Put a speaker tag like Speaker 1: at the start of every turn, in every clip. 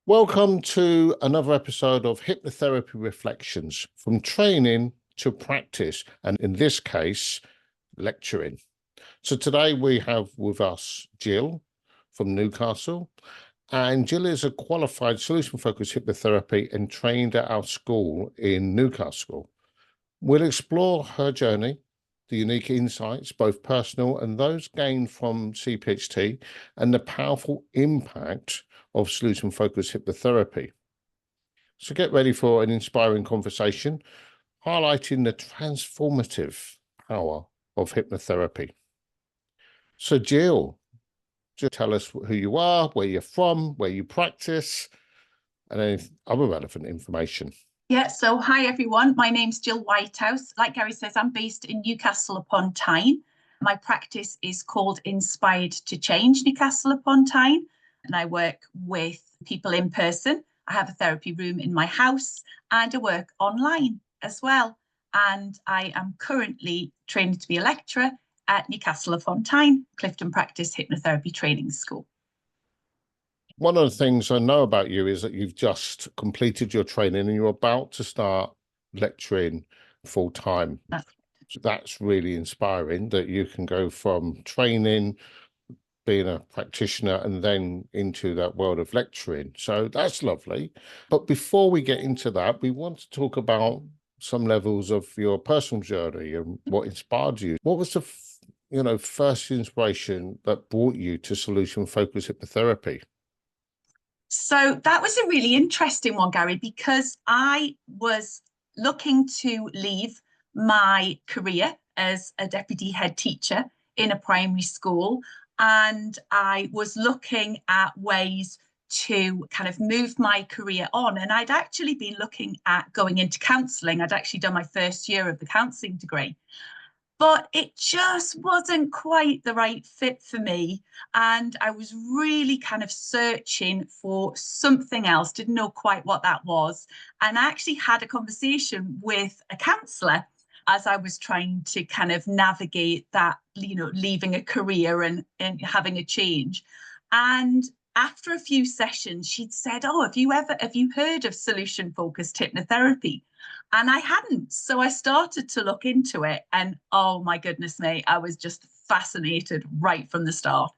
Speaker 1: Welcome to another episode of Hypnotherapy Reflections, from training to practice, and in this case, lecturing. So today we have with us Jill from Newcastle, and Jill is a qualified solution-focused hypnotherapy and trained at our school in Newcastle. We'll explore her journey, the unique insights, both personal and those gained from CPHT, and the powerful impact of solution-focused hypnotherapy. So get ready for an inspiring conversation, highlighting the transformative power of hypnotherapy. So Jill, just tell us who you are, where you're from, where you practice, and any other relevant information.
Speaker 2: Yeah, so hi everyone, my name's Jill Whitehouse. Like Gary says, I'm based in Newcastle upon Tyne. My practice is called Inspired to Change Newcastle upon Tyne, and I work with people in person. I have a therapy room in my house and I work online as well. And I am currently training to be a lecturer at Newcastle upon Tyne, Clifton Practice Hypnotherapy Training School.
Speaker 1: One of the things I know about you is that you've just completed your training and you're about to start lecturing full time. So that's really inspiring that you can go from training, being a practitioner, and then into that world of lecturing. So that's lovely. But before we get into that, we want to talk about some levels of your personal journey and what inspired you. What was the first inspiration that brought you to solution-focused hypnotherapy?
Speaker 2: So that was a really interesting one, Gary, because I was looking to leave my career as a deputy head teacher in a primary school. And I was looking at ways to kind of move my career on. And I'd actually been looking at going into counselling. I'd actually done my first year of the counselling degree. But it just wasn't quite the right fit for me. And I was really kind of searching for something else, didn't know quite what that was. And I actually had a conversation with a counsellor as I was trying to kind of navigate that, leaving a career and having a change. And after a few sessions, she'd said, "Oh, have you heard of solution-focused hypnotherapy?" And I hadn't. So I started to look into it. And oh my goodness me, I was just fascinated right from the start,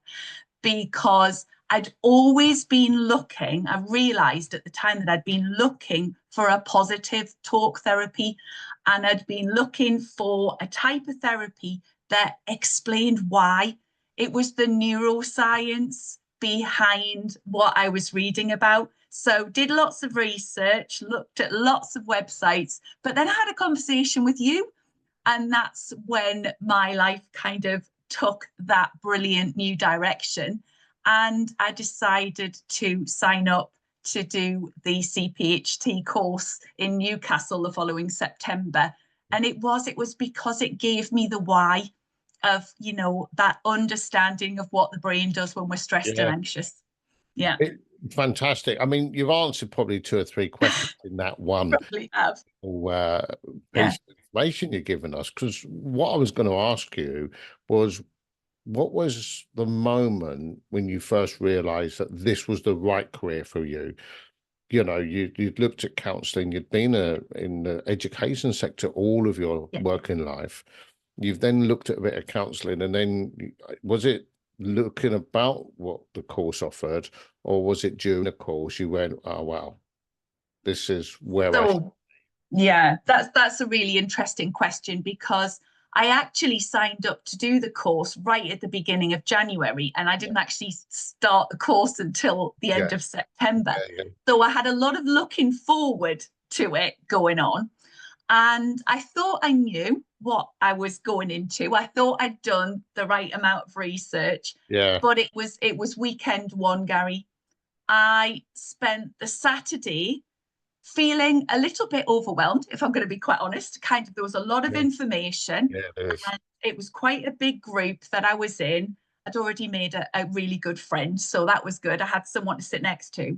Speaker 2: because I'd always been looking, I realised at the time that I'd been looking for a positive talk therapy, and I'd been looking for a type of therapy that explained why. It was the neuroscience behind what I was reading about. So did lots of research, looked at lots of websites, but then I had a conversation with you. And that's when my life kind of took that brilliant new direction. And I decided to sign up to do the CPHT course in Newcastle the following September. And it was because it gave me the why of, that understanding of what the brain does when we're stressed and anxious. Yeah.
Speaker 1: Fantastic. I mean, you've answered probably 2 or 3 questions in that one
Speaker 2: Probably have.
Speaker 1: piece of information you've given us. Because what I was going to ask you was, what was the moment when you first realized that this was the right career for you? You'd looked at counselling, you'd been in the education sector all of your working life. You've then looked at a bit of counselling, and then was it looking about what the course offered, or was it during the course you went, "Oh wow, this is where I should"?
Speaker 2: Yeah, that's a really interesting question, because I actually signed up to do the course right at the beginning of January, and I didn't actually start the course until the end of September. So I had a lot of looking forward to it going on. And I thought I knew what I was going into. I thought I'd done the right amount of research. But it was weekend one, Gary. I spent the Saturday feeling a little bit overwhelmed, if I'm going to be quite honest. There was a lot of information. And it was quite a big group that I was in. I'd already made a really good friend, so that was good. I had someone to sit next to.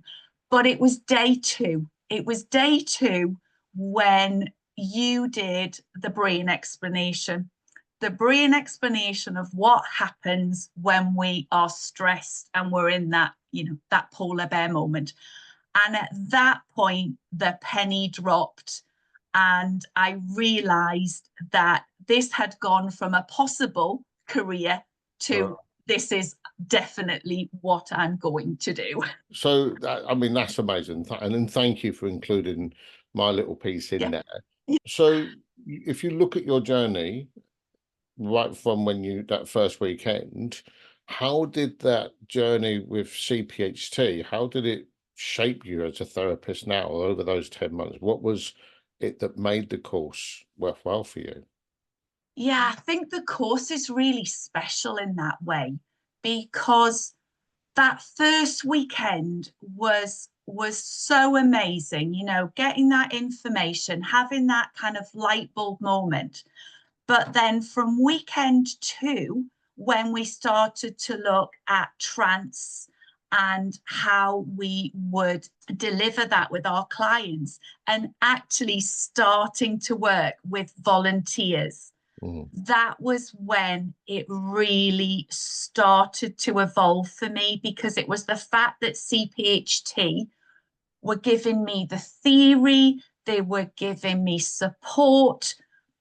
Speaker 2: But it was day 2. It was day 2 when you did the brain explanation. The brain explanation of what happens when we are stressed and we're in that, that polar bear moment. And at that point, the penny dropped, and I realized that this had gone from a possible career to this is definitely what I'm going to do.
Speaker 1: So that, I mean, that's amazing. And then thank you for including my little piece in there. So if you look at your journey right from when you that first weekend, how did that journey with CPHT, how did it shape you as a therapist now over those 10 months? What was it that made the course worthwhile for you?
Speaker 2: Yeah, I think the course is really special in that way, because that first weekend was so amazing, you know, getting that information, having that kind of light bulb moment. But then from weekend 2, when we started to look at trance and how we would deliver that with our clients, and actually starting to work with volunteers, that was when it really started to evolve for me, because it was the fact that CPHT were giving me the theory, they were giving me support,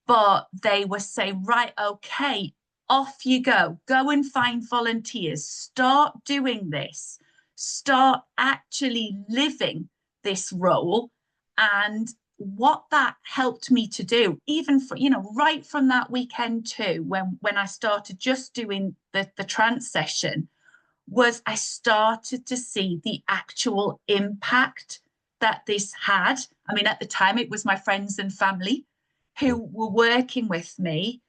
Speaker 2: but they were saying, right, okay, off you go and find volunteers, start doing this, start actually living this role. And what that helped me to do, even for, you know, right from that weekend too, when I started just doing the trance session, was I started to see the actual impact that this had. I mean, at the time, it was my friends and family who were working with me,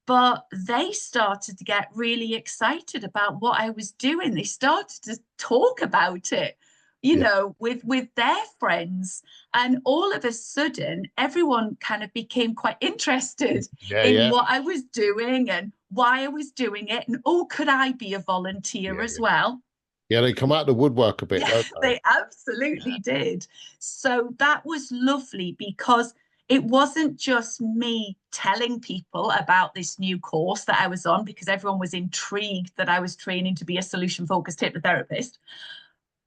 Speaker 2: but they started to get really excited about what I was doing. They started to talk about it, you know, with their friends. And all of a sudden, everyone kind of became quite interested in what I was doing and why I was doing it. And, oh, could I be a volunteer as well?
Speaker 1: Yeah, they come out the woodwork a bit,
Speaker 2: Yeah,
Speaker 1: don't
Speaker 2: they absolutely did. So that was lovely, because it wasn't just me telling people about this new course that I was on, because everyone was intrigued that I was training to be a solution-focused hypnotherapist.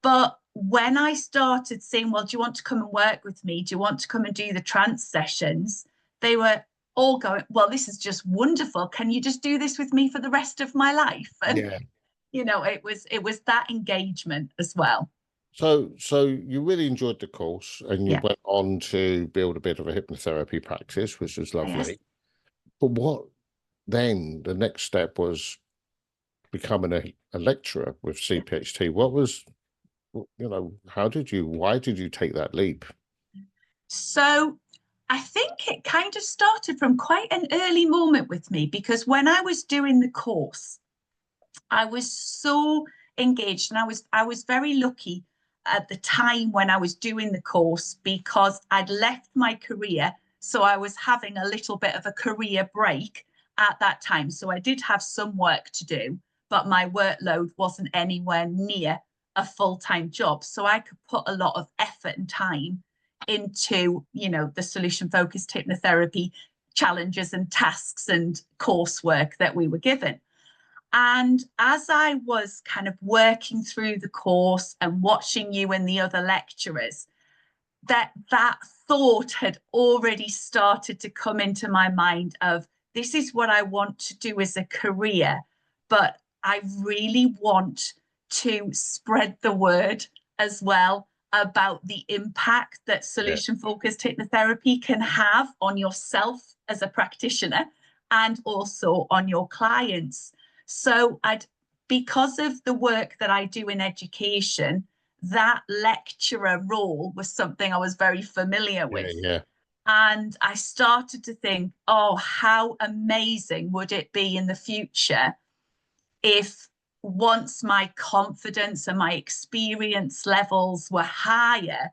Speaker 2: But when I started saying, well, do you want to come and work with me? Do you want to come and do the trance sessions? They were all going, well, this is just wonderful. Can you just do this with me for the rest of my life? And you know, it was that engagement as well.
Speaker 1: So you really enjoyed the course, and you
Speaker 2: Yeah.
Speaker 1: went on to build a bit of a hypnotherapy practice, which was lovely.
Speaker 2: Yes.
Speaker 1: But what then the next step was becoming a lecturer with CPHT. What was, you know, why did you take that leap?
Speaker 2: So I think it kind of started from quite an early moment with me, because when I was doing the course, I was so engaged, and I was very lucky at the time when I was doing the course, because I'd left my career, so I was having a little bit of a career break at that time. So I did have some work to do, but my workload wasn't anywhere near a full-time job. So I could put a lot of effort and time into, you know, the solution-focused hypnotherapy challenges and tasks and coursework that we were given. And as I was kind of working through the course and watching you and the other lecturers, that thought had already started to come into my mind of, this is what I want to do as a career, but I really want to spread the word as well about the impact that solution-focused hypnotherapy can have on yourself as a practitioner and also on your clients. So because of the work that I do in education, that lecturer role was something I was very familiar with. And I started to think, oh, how amazing would it be in the future if, once my confidence and my experience levels were higher,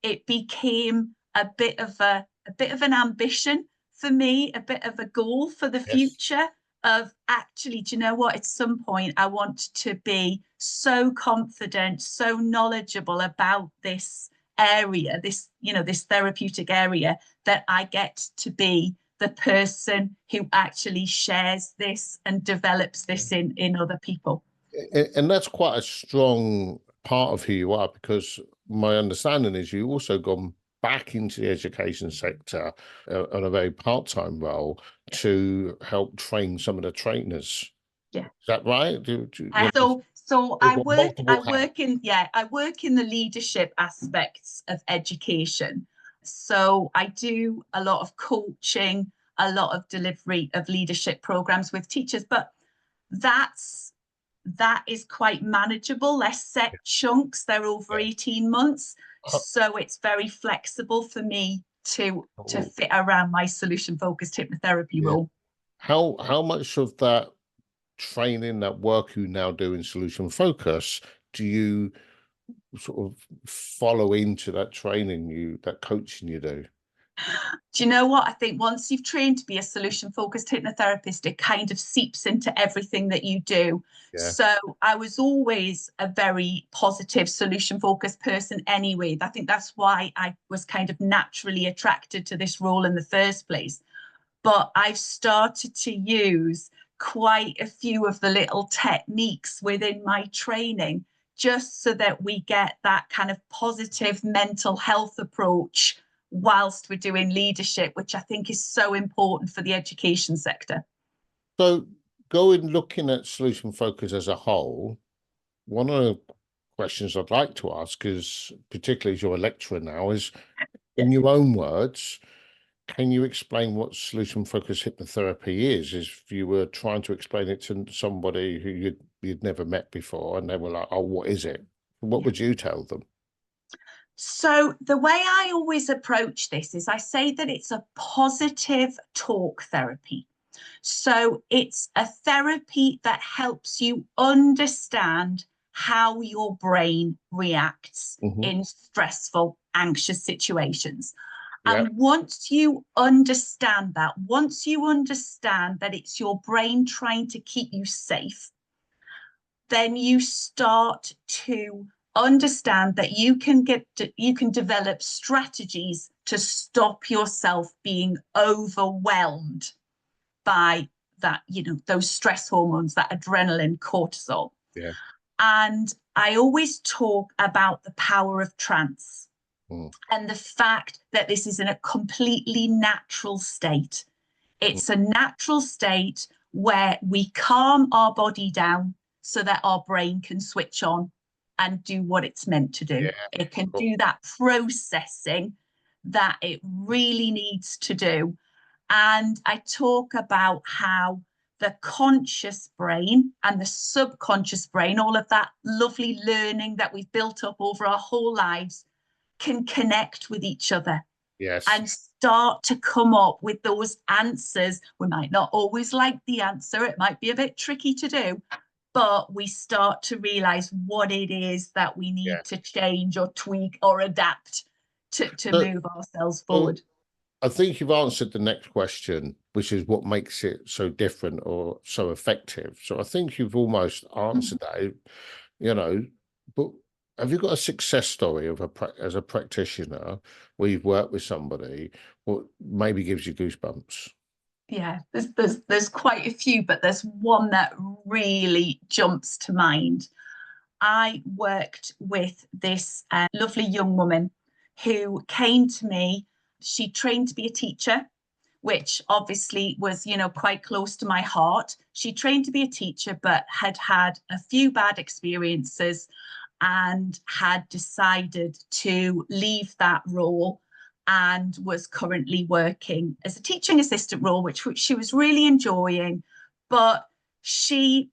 Speaker 2: it became a bit of an ambition for me, a bit of a goal for the future of, actually, do you know what? At some point, I want to be so confident, so knowledgeable about this area, this, you know, this therapeutic area, that I get to be the person who actually shares this and develops this in other people.
Speaker 1: And that's quite a strong part of who you are, because my understanding is you also gone back into the education sector on a very part-time role to help train some of the trainers.
Speaker 2: Yeah.
Speaker 1: Is that right?
Speaker 2: So
Speaker 1: I
Speaker 2: work in the leadership aspects of education. So I do a lot of coaching, a lot of delivery of leadership programs with teachers, but that is quite manageable. They're set chunks, they're over 18 months. So it's very flexible for me to fit around my solution-focused hypnotherapy role.
Speaker 1: How much of that training, that work you now do in solution focus, do you sort of follow into that training, that coaching you do?
Speaker 2: Do you know what? I think once you've trained to be a solution-focused hypnotherapist, it kind of seeps into everything that you do.
Speaker 1: Yeah.
Speaker 2: So I was always a very positive solution-focused person anyway. I think that's why I was kind of naturally attracted to this role in the first place. But I've started to use quite a few of the little techniques within my training, just so that we get that kind of positive mental health approach whilst we're doing leadership, which I think is so important for the education sector.
Speaker 1: So looking at solution focus as a whole, one of the questions I'd like to ask is, particularly as you're a lecturer now, is in your own words, can you explain what solution focused hypnotherapy is? If you were trying to explain it to somebody who you'd never met before and they were like, oh, what is it? What would you tell them?
Speaker 2: So the way I always approach this is I say that it's a positive talk therapy. So it's a therapy that helps you understand how your brain reacts in stressful, anxious situations. And once you understand that it's your brain trying to keep you safe, then you start to understand that you can develop strategies to stop yourself being overwhelmed by that, those stress hormones, that adrenaline, cortisol.
Speaker 1: Yeah.
Speaker 2: And I always talk about the power of trance and the fact that this is in a completely natural state. It's a natural state where we calm our body down so that our brain can switch on and do what it's meant to do. It can do that processing that it really needs to do. And I talk about how the conscious brain and the subconscious brain, all of that lovely learning that we've built up over our whole lives, can connect with each other.
Speaker 1: Yes.
Speaker 2: And start to come up with those answers. We might not always like the answer. It might be a bit tricky to do, but we start to realize what it is that we need to change or tweak or adapt to move ourselves forward.
Speaker 1: I think you've answered the next question, which is what makes it so different or so effective. So I think you've almost answered that, but have you got a success story as a practitioner where you've worked with somebody what maybe gives you goosebumps?
Speaker 2: Yeah, there's quite a few, but there's one that really jumps to mind. I worked with this lovely young woman who came to me. She trained to be a teacher, which obviously was, quite close to my heart. She trained to be a teacher, but had had a few bad experiences and had decided to leave that role and was currently working as a teaching assistant role, which she was really enjoying. But she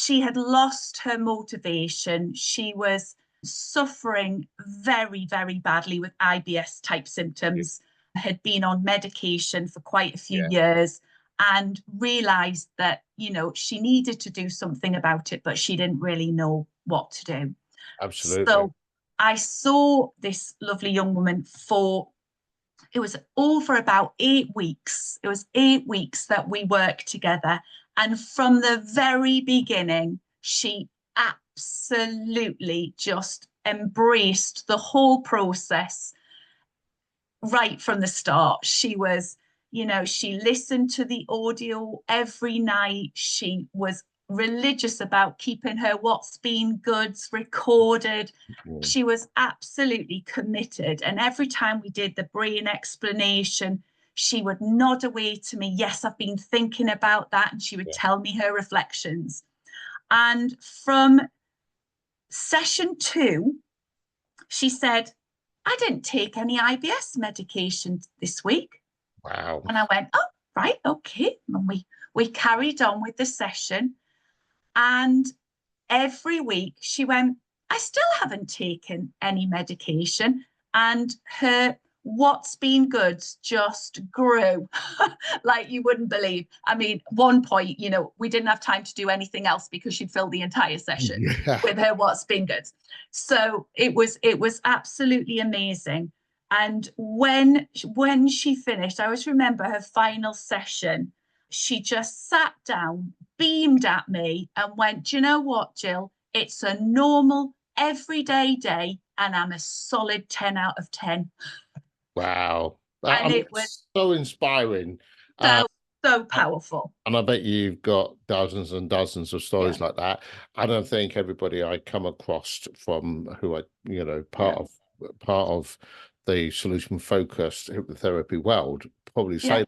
Speaker 2: had lost her motivation. She was suffering very, very badly with IBS type symptoms, had been on medication for quite a few years, and realized that, she needed to do something about it, but she didn't really know what to do.
Speaker 1: Absolutely.
Speaker 2: So I saw this lovely young woman it was over about 8 weeks. It was 8 weeks that we worked together. And from the very beginning, she absolutely just embraced the whole process right from the start. She was, she listened to the audio every night. She was religious about keeping her what's been goods recorded.
Speaker 1: Mm.
Speaker 2: She was absolutely committed. And every time we did the brain explanation, she would nod away to me, yes, I've been thinking about that. And she would tell me her reflections. And from session 2, she said, I didn't take any IBS medication this week.
Speaker 1: Wow.
Speaker 2: And I went, oh, right, okay. And we carried on with the session. And every week she went, I still haven't taken any medication. And her what's been good just grew like you wouldn't believe. I mean, one point, we didn't have time to do anything else because she'd filled the entire session with her what's been good. So it was absolutely amazing. And when she finished, I always remember her final session, she just sat down, beamed at me and went, do you know what, Jill? It's a normal, everyday day, and I'm a solid 10 out of 10.
Speaker 1: Wow.
Speaker 2: And it was
Speaker 1: so inspiring.
Speaker 2: So powerful.
Speaker 1: And I bet you've got dozens and dozens of stories like that. I don't think everybody I come across from who I, part of the solution-focused hypnotherapy world probably say that.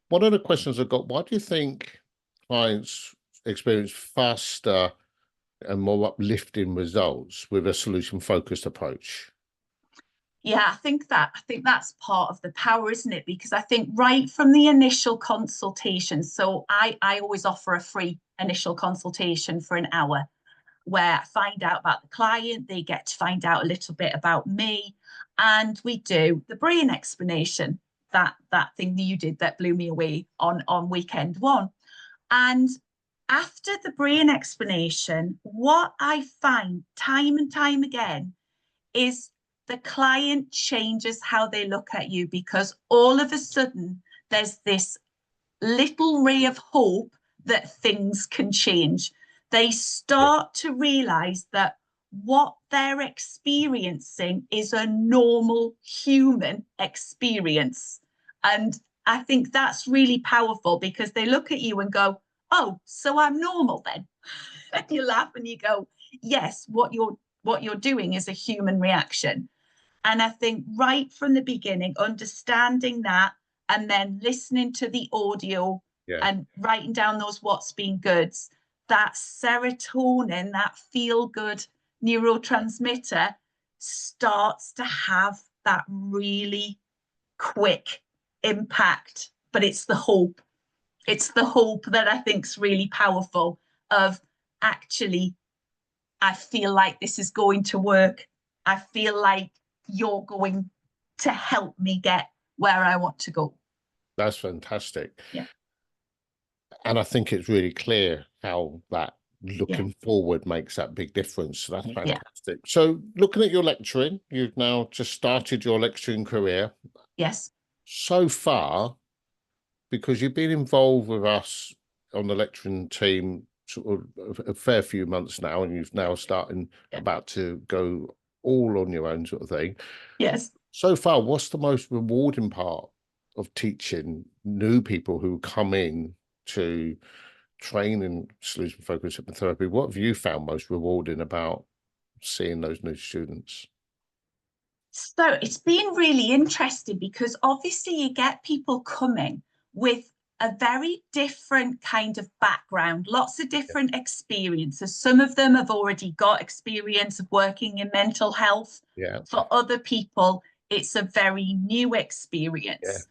Speaker 1: One of the questions I've got, why do you think clients experience faster and more uplifting results with a solution-focused approach?
Speaker 2: Yeah, I think that's part of the power, isn't it? Because I think right from the initial consultation, so I always offer a free initial consultation for an hour where I find out about the client, they get to find out a little bit about me, and we do the brain explanation, that thing that you did that blew me away on weekend 1. And after the brain explanation, what I find time and time again is the client changes how they look at you, because all of a sudden there's this little ray of hope that things can change. They start to realize that what they're experiencing is a normal human experience. And I think that's really powerful, because they look at you and go, oh, so I'm normal then. And you laugh and you go, yes, what you're doing is a human reaction. And I think right from the beginning, understanding that and then listening to the audio and writing down those what's been goods, that serotonin, that feel good neurotransmitter starts to have that really quick impact. But it's the hope. It's the hope that I think is really powerful of, actually, I feel like this is going to work. I feel like you're going to help me get where I want to go.
Speaker 1: That's fantastic.
Speaker 2: Yeah.
Speaker 1: And I think it's really clear how that looking forward makes that big difference. So that's fantastic. So looking at your lecturing, you've now just started your lecturing career.
Speaker 2: Yes.
Speaker 1: So far, because you've been involved with us on the lecturing team sort of a fair few months now, and you've now starting about to go all on your own sort of thing.
Speaker 2: Yes.
Speaker 1: So far, what's the most rewarding part of teaching new people who come in to train in solution-focused hypnotherapy? What have you found most rewarding about seeing those new students?
Speaker 2: So it's been really interesting, because obviously you get people coming with a very different kind of background, lots of different experiences. Some of them have already got experience of working in mental health. For other people, it's a very new experience.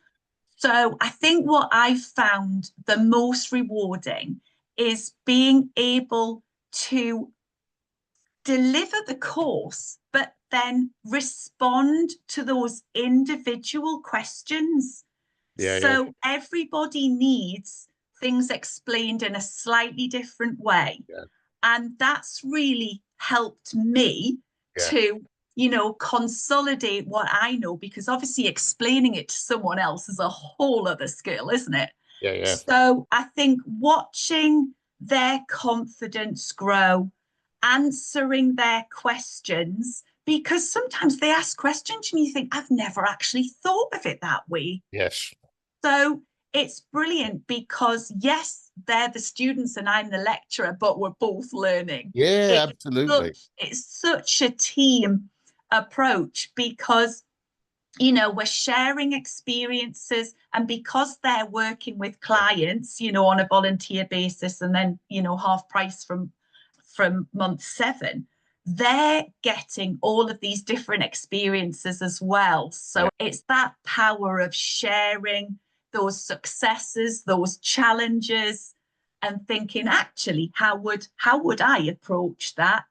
Speaker 2: So I think what I've found the most rewarding is being able to deliver the course, but then respond to those individual questions. So everybody needs things explained in a slightly different way. And that's really helped me to, consolidate what I know, because obviously explaining it to someone else is a whole other skill, isn't it? So I think watching their confidence grow, answering their questions, because sometimes they ask questions and you think, I've never actually thought of it that way. So it's brilliant because yes, they're the students and I'm the lecturer, but we're both learning.
Speaker 1: Yeah,
Speaker 2: It's
Speaker 1: absolutely.
Speaker 2: such a team approach because we're sharing experiences, and because they're working with clients, on a volunteer basis, and then, half price from month 7, they're getting all of these different experiences as well. So it's that power of sharing those successes, those challenges, and thinking, actually, how would I approach that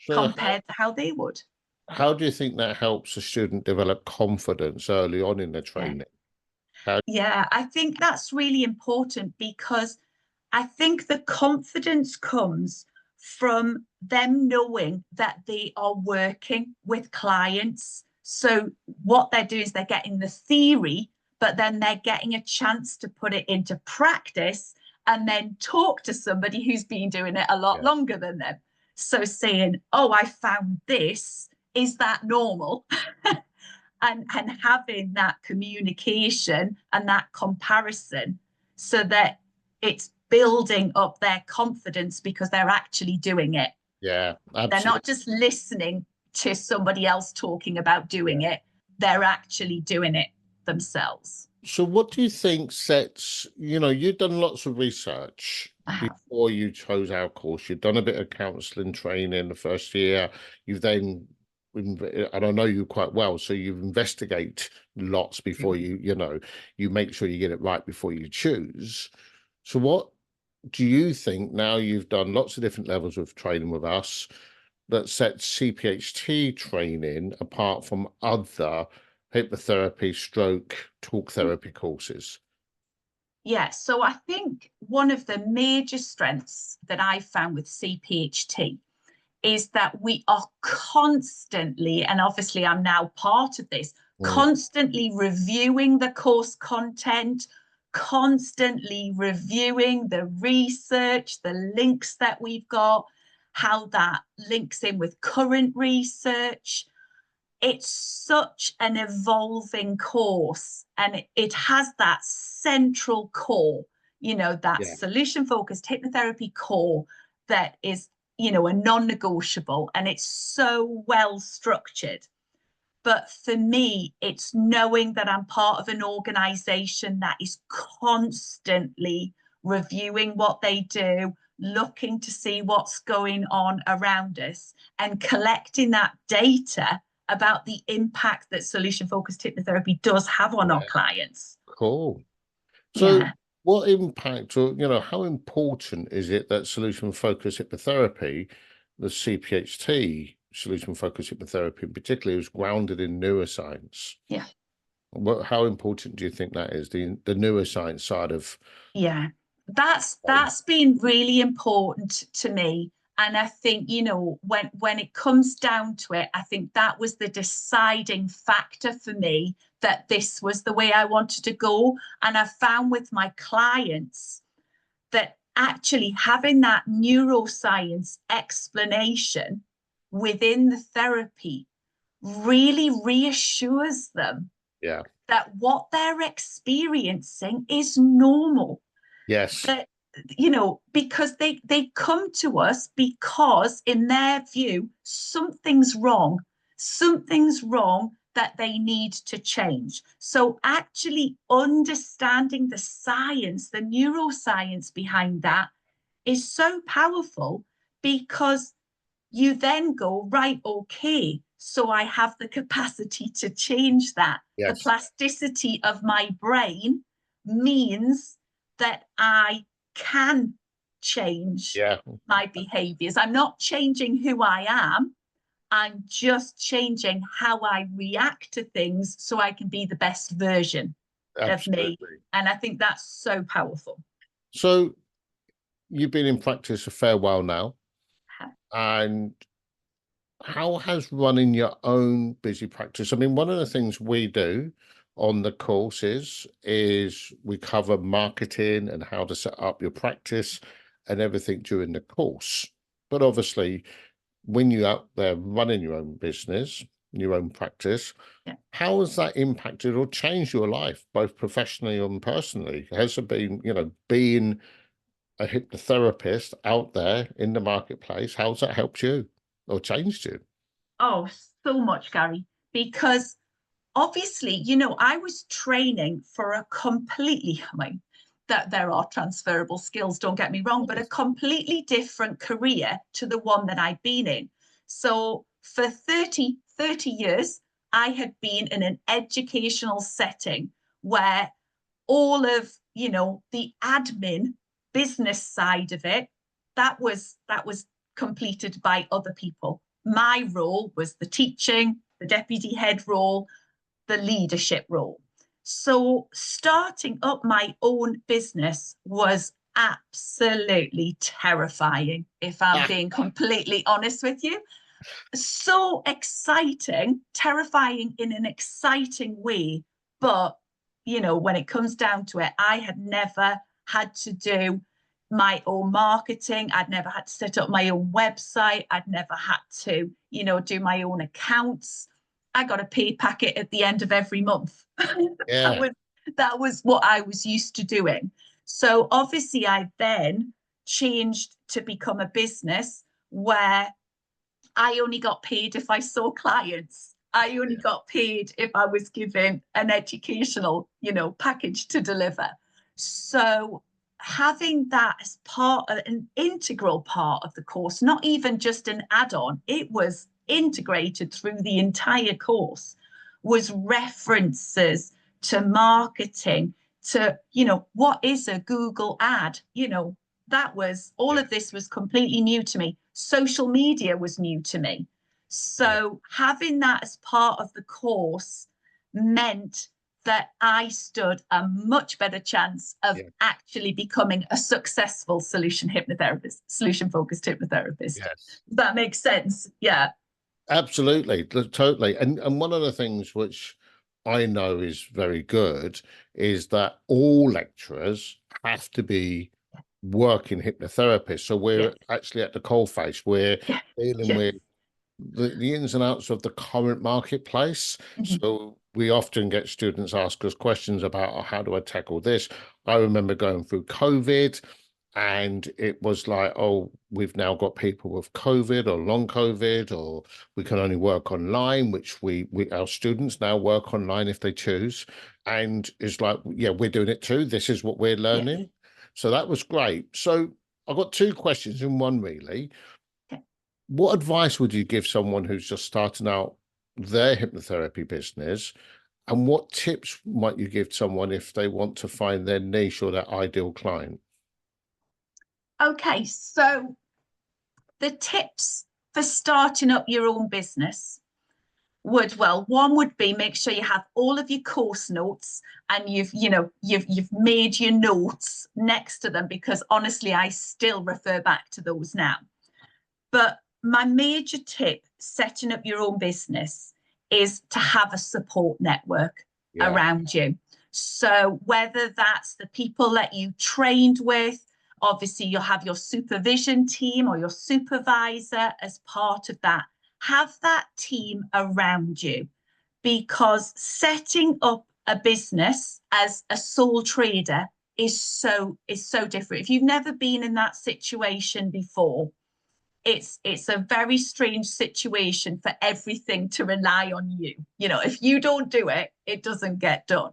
Speaker 1: So
Speaker 2: compared to how they would?
Speaker 1: how do you think that helps a student develop confidence early on in their
Speaker 2: Yeah.
Speaker 1: training?
Speaker 2: Yeah, I think that's really important because I think the confidence comes from them knowing that they are working with clients. So what they're doing is they're getting the theory, but then they're getting a chance to put it into practice and then talk to somebody who's been doing it a lot
Speaker 1: Yeah.
Speaker 2: longer than them. So saying, oh, I found this, is that normal? and having that communication and that comparison so that it's building up their confidence because they're actually doing it.
Speaker 1: Yeah,
Speaker 2: They're
Speaker 1: absolutely.
Speaker 2: not just listening to somebody else talking about doing it, they're actually doing it themselves.
Speaker 1: So what do you think sets, you've done lots of research
Speaker 2: I have.
Speaker 1: before you chose our course. You've done a bit of counselling training the first year. You've then, and I know you quite well, so you investigate lots before you make sure you get it right before you choose. So what do you think, now you've done lots of different levels of training with us, that sets CPHT training apart from other hypnotherapy stroke talk therapy courses?
Speaker 2: Yeah, so I think one of the major strengths that I found with CPHT is that we are constantly, and obviously I'm now part of this, constantly reviewing the course content, constantly reviewing the research, the links that we've got, how that links in with current research. It's such an evolving course, and it has that central core, that
Speaker 1: Yeah,
Speaker 2: solution focused hypnotherapy core that is, a non-negotiable, and it's so well structured. But for me, it's knowing that I'm part of an organization that is constantly reviewing what they do, looking to see what's going on around us, and collecting that data about the impact that solution focused hypnotherapy does have on our
Speaker 1: yeah,
Speaker 2: clients.
Speaker 1: cool. So
Speaker 2: Yeah.
Speaker 1: what impact, or how important is it that solution focused hypnotherapy, the CPHT solution focused hypnotherapy in particular, is grounded in neuroscience?
Speaker 2: Yeah.
Speaker 1: How important do you think that is, the neuroscience side of?
Speaker 2: Yeah, that's been really important to me. And I think, when it comes down to it, I think that was the deciding factor for me that this was the way I wanted to go. And I found with my clients that actually having that neuroscience explanation within the therapy really reassures them
Speaker 1: Yeah.
Speaker 2: that what they're experiencing is normal.
Speaker 1: Yes.
Speaker 2: That, because they come to us because in their view something's wrong that they need to change. So actually understanding the science, the neuroscience behind that, is so powerful, because you then go, right, okay, so I have the capacity to change that. The
Speaker 1: Yes.
Speaker 2: plasticity of my brain means that I can change
Speaker 1: Yeah.
Speaker 2: my behaviors. I'm not changing who I am. I'm just changing how I react to things so I can be the best version of me.
Speaker 1: Absolutely.
Speaker 2: And I think that's so powerful.
Speaker 1: So you've been in practice a fair while now, and how has running your own busy practice? I mean, one of the things we do on the courses is we cover marketing and how to set up your practice and everything during the course. But obviously, when you're out there running your own business, in your own practice.
Speaker 2: Yeah.
Speaker 1: How has that impacted or changed your life, both professionally and personally? Has it been, being a hypnotherapist out there in the marketplace, how's that helped you or changed you?
Speaker 2: Oh, so much, Gary, because obviously, I was training for a completely, I mean, that there are transferable skills, don't get me wrong, but a completely different career to the one that I'd been in. So for 30 years, I had been in an educational setting where all of, the admin business side of it, that was completed by other people. My role was the teaching, the deputy head role, the leadership role. So starting up my own business was absolutely terrifying, if I'm being completely honest with you. So exciting, terrifying in an exciting way. But, when it comes down to it, I had never had to do my own marketing. I'd never had to set up my own website. I'd never had to, do my own accounts. I got a pay packet at the end of every month.
Speaker 1: Yeah.
Speaker 2: that was what I was used to doing. So obviously I then changed to become a business where I only got paid if I saw clients. I only got paid if I was given an educational, package to deliver. So having that as part of an integral part of the course, not even just an add-on, it was integrated through the entire course, was references to marketing, to, what is a Google ad? That was, all of this was completely new to me. Social media was new to me. So having that as part of the course meant that I stood a much better chance of actually becoming a successful solution hypnotherapist, solution-focused hypnotherapist.
Speaker 1: Yes.
Speaker 2: That makes sense. Yeah.
Speaker 1: Absolutely, totally. And one of the things which I know is very good is that all lecturers have to be working hypnotherapists. So we're actually at the coalface. We're dealing with the ins and outs of the current marketplace. So we often get students ask us questions about, oh, how do I tackle this? I remember going through COVID, and it was like, oh, we've now got people with COVID or long COVID, or we can only work online, which we our students now work online if they choose. And it's like, yeah, we're doing it too. This is what we're learning. So that was great. So I've got two questions in one, really. What advice would you give someone who's just starting out their hypnotherapy business? And what tips might you give someone if they want to find their niche or their ideal client?
Speaker 2: Okay, so the tips for starting up your own business one would be, make sure you have all of your course notes and you've made your notes next to them, because honestly, I still refer back to those now. But my major tip setting up your own business is to have a support network around you. So whether that's the people that you trained with, obviously you'll have your supervision team or your supervisor as part of that. Have that team around you, because setting up a business as a sole trader is so different. If you've never been in that situation before, it's a very strange situation for everything to rely on you. If you don't do it, it doesn't get done.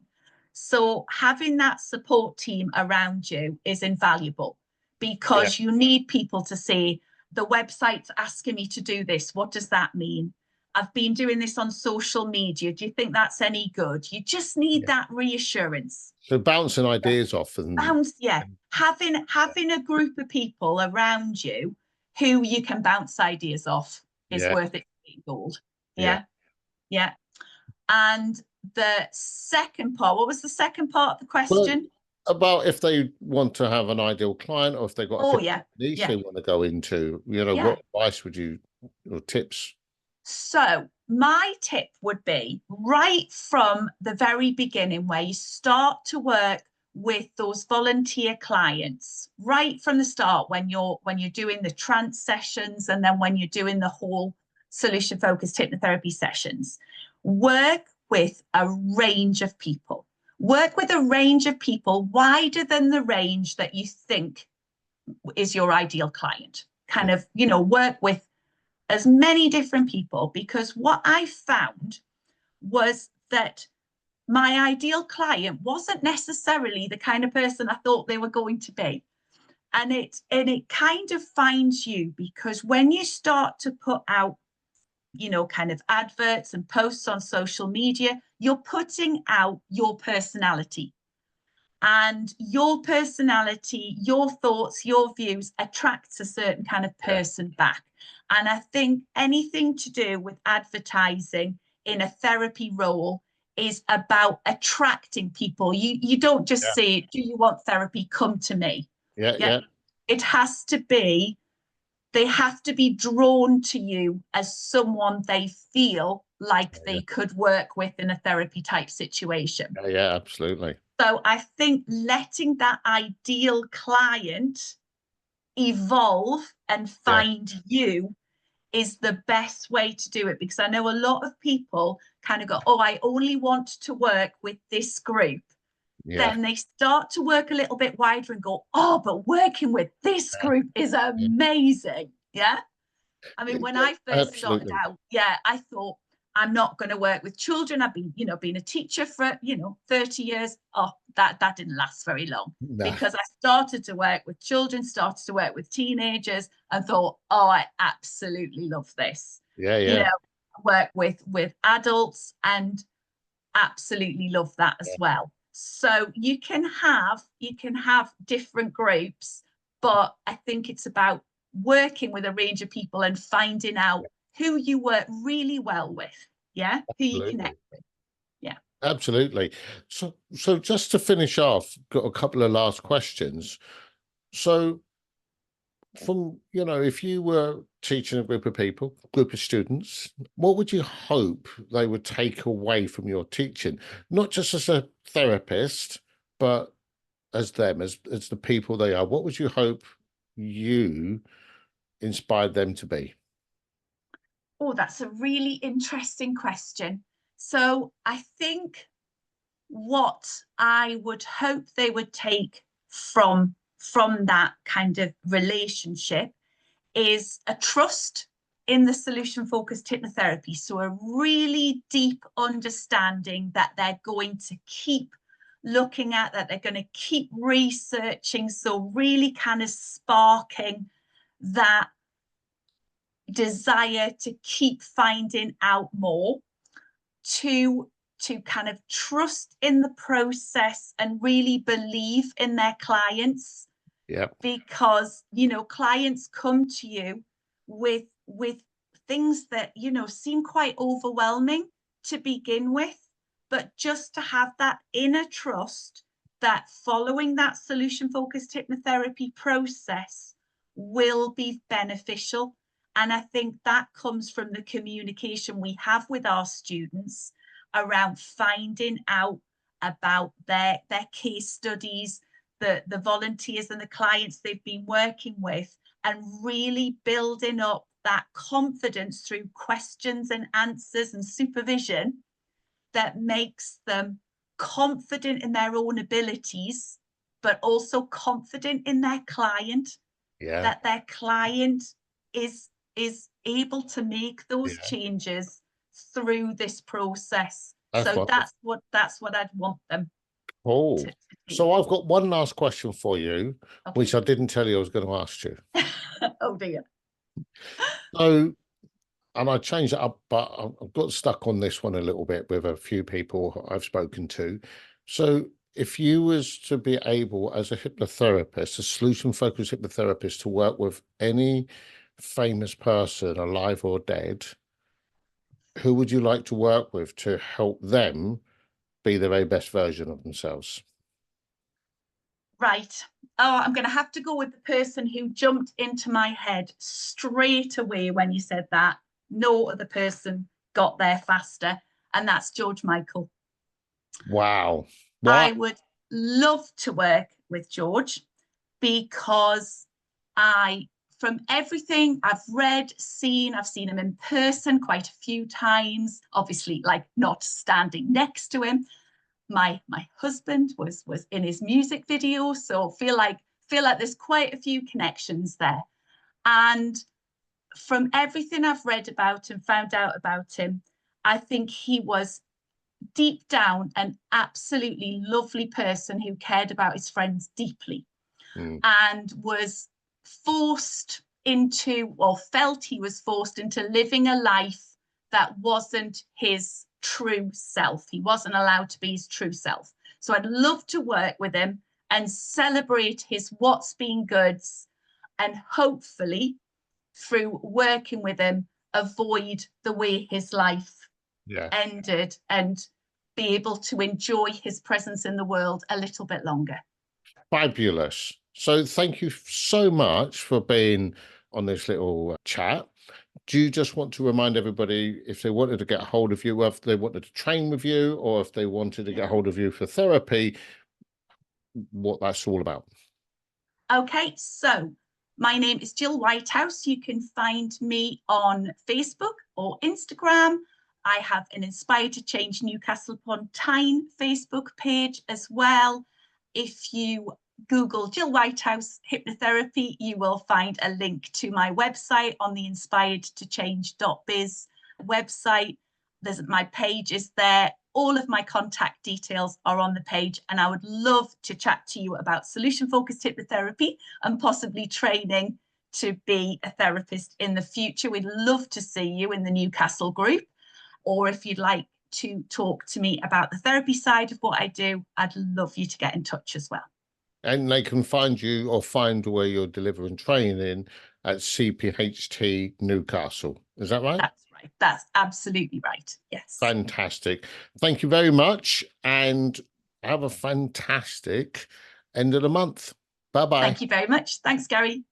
Speaker 2: So having that support team around you is invaluable, because you need people to say, the website's asking me to do this. What does that mean? I've been doing this on social media. Do you think that's any good? You just need that reassurance.
Speaker 1: So bouncing ideas off and
Speaker 2: having a group of people around you who you can bounce ideas off is worth its weight in gold. Yeah. And the second part, what was the second part of the question?
Speaker 1: Well, about if they want to have an ideal client, or if they've got a niche they want to go into, what advice would you, or tips?
Speaker 2: So my tip would be, right from the very beginning, where you start to work with those volunteer clients, right from the start, when you're doing the trance sessions, and then when you're doing the whole solution focused hypnotherapy sessions, work with a range of people. Work with a range of people wider than the range that you think is your ideal client. Kind of, you know, work with as many different people, because what I found was that my ideal client wasn't necessarily the kind of person I thought they were going to be. And it kind of finds you, because when you start to put out, you know, kind of adverts and posts on social media, you're putting out your personality. And your personality, your thoughts, your views attracts a certain kind of person back. And I think anything to do with advertising in a therapy role is about attracting people. You don't just say, do you want therapy? Come to me.
Speaker 1: Yeah.
Speaker 2: It has to be, they have to be drawn to you as someone they feel like they could work with in a therapy type situation.
Speaker 1: Yeah, absolutely.
Speaker 2: So I think letting that ideal client evolve and find you is the best way to do it, because I know a lot of people kind of go, oh, I only want to work with this group. Then they start to work a little bit wider and go, oh, but working with this group is amazing. Yeah. I mean, when I first started out, I thought, I'm not going to work with children. I've been, you know, been a teacher for, 30 years. Oh, that didn't last very long, because I started to work with children, started to work with teenagers, and thought, oh, I absolutely love this. You know, work with adults and absolutely love that as well. So you can have different groups, but I think it's about working with a range of people and finding out who you work really well with, who you connect with.
Speaker 1: Absolutely. So just to finish off, got a couple of last questions. So from, if you were teaching a group of people, group of students, what would you hope they would take away from your teaching? Not just as a therapist, but as them, as the people they are. What would you hope you inspired them to be?
Speaker 2: Oh, that's a really interesting question. So I think what I would hope they would take from that kind of relationship is a trust in the solution focused hypnotherapy. So a really deep understanding that they're going to keep looking at, that they're going to keep researching. So really kind of sparking that desire to keep finding out more, to kind of trust in the process and really believe in their clients. Because clients come to you with things that seem quite overwhelming to begin with, but just to have that inner trust that following that solution focused hypnotherapy process will be beneficial. And I think that comes from the communication we have with our students around finding out about their case studies, the volunteers and the clients they've been working with, and really building up that confidence through questions and answers and supervision that makes them confident in their own abilities, but also confident in their client, that their client is able to make those changes through this process. That's what I'd want them to
Speaker 1: So I've got one last question for you, which I didn't tell you I was going to ask you.
Speaker 2: Oh dear.
Speaker 1: So, and I changed it up, but I've got stuck on this one a little bit with a few people I've spoken to. So if you was to be able, as a hypnotherapist, a solution-focused hypnotherapist, to work with any famous person, alive or dead, who would you like to work with to help them be the very best version of themselves?
Speaker 2: Right. Oh, I'm going to have to go with the person who jumped into my head straight away when you said that. No other person got there faster, and that's George Michael.
Speaker 1: Wow.
Speaker 2: I would love to work with George, because I from everything I've read, I've seen him in person quite a few times, obviously like not standing next to him. My husband was in his music video, so feel like there's quite a few connections there. And from everything I've read about and found out about him, I think he was deep down an absolutely lovely person who cared about his friends deeply, and was forced into, or felt he was forced into, living a life that wasn't his true self. He wasn't allowed to be his true self. So I'd love to work with him and celebrate his what's been goods, and hopefully through working with him avoid the way his life ended and be able to enjoy his presence in the world a little bit longer.
Speaker 1: Fabulous. So thank you so much for being on this little chat. Do you just want to remind everybody, if they wanted to get a hold of you, if they wanted to train with you, or if they wanted to get a hold of you for therapy, what that's all about?
Speaker 2: Okay, so my name is Jill Whitehouse. You can find me on Facebook or Instagram. I have an Inspired to Change Newcastle upon Tyne Facebook page as well. If you Google Jill Whitehouse Hypnotherapy, you will find a link to my website on the inspiredtochange.biz website. My page is there. All of my contact details are on the page, and I would love to chat to you about solution-focused hypnotherapy and possibly training to be a therapist in the future. We'd love to see you in the Newcastle group, or if you'd like to talk to me about the therapy side of what I do, I'd love you to get in touch as well.
Speaker 1: And they can find you, or find where you're delivering training, at CPHT Newcastle. Is that right?
Speaker 2: That's right. That's absolutely right. Yes.
Speaker 1: Fantastic. Thank you very much, and have a fantastic end of the month. Bye-bye.
Speaker 2: Thank you very much. Thanks, Gary.